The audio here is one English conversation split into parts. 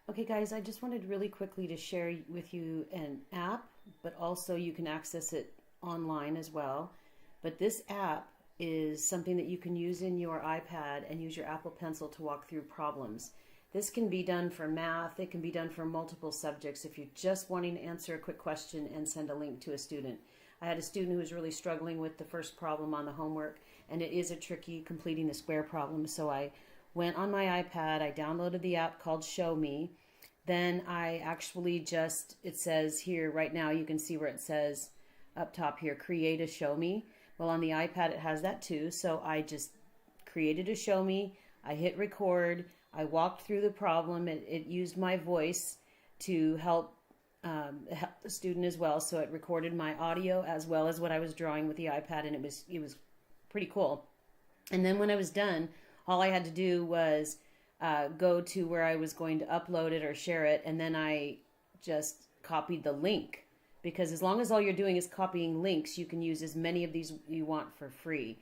Okay guys, I just wanted really quickly to share with you an app, but also you can access it online as well. But this app is something that you can use in your iPad and use your Apple Pencil to walk through problems. This can be done for math, it can be done for multiple subjects if you're just wanting to answer a quick question and send a link to a student. I had a student who was really struggling with the first problem on the homework, and it is a tricky completing the square problem, so I went on my iPad, I downloaded the app called ShowMe. Then I actually just, it says here right now, you can see where it says up top here, create a ShowMe. Well, on the iPad it has that too, so I just created a ShowMe, I hit record, I walked through the problem, it used my voice to help the student as well, so it recorded my audio as well as what I was drawing with the iPad, and it was pretty cool. And then when I was done, all I had to do was go to where I was going to upload it or share it, and then I just copied the link, because as long as all you're doing is copying links, you can use as many of these you want for free.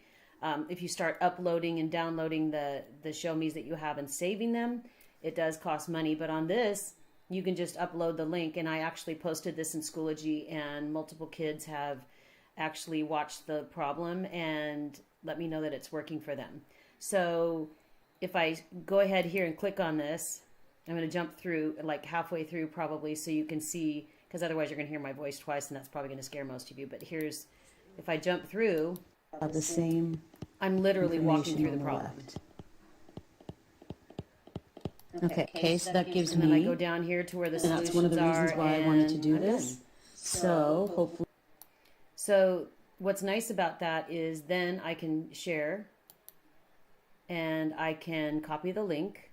If you start uploading and downloading the ShowMes that you have and saving them, it does cost money, but on this you can just upload the link, and I actually posted this in Schoology, and multiple kids have actually watched the problem and let me know that it's working for them. So if I go ahead here and click on this, I'm going to jump through like halfway through probably so you can see, because otherwise you're going to hear my voice twice and that's probably going to scare most of you. But here's, if I jump through, the same I'm literally walking through the problem. Okay, so that gives And then I me, go down here to where the and solutions that's one of the reasons are, why I wanted to and do I'm this. done. So hopefully, So what's nice about that is then I can share and I can copy the link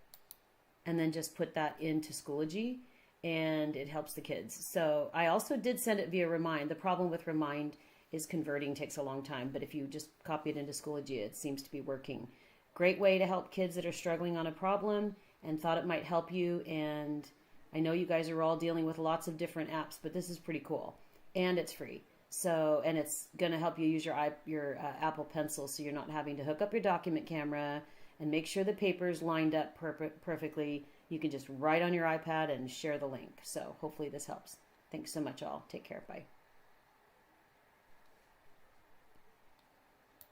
and then just put that into Schoology, and it helps the kids. So I also did send it via Remind. The problem with Remind is converting takes a long time, but if you just copy it into Schoology, it seems to be working. Great way to help kids that are struggling on a problem, and thought it might help you. And I know you guys are all dealing with lots of different apps, but this is pretty cool, and it's free. So, and it's going to help you use your Apple Pencil, so you're not having to hook up your document camera and make sure the paper's lined up perfectly. You can just write on your iPad and share the link. So hopefully this helps. Thanks so much all. Take care. Bye.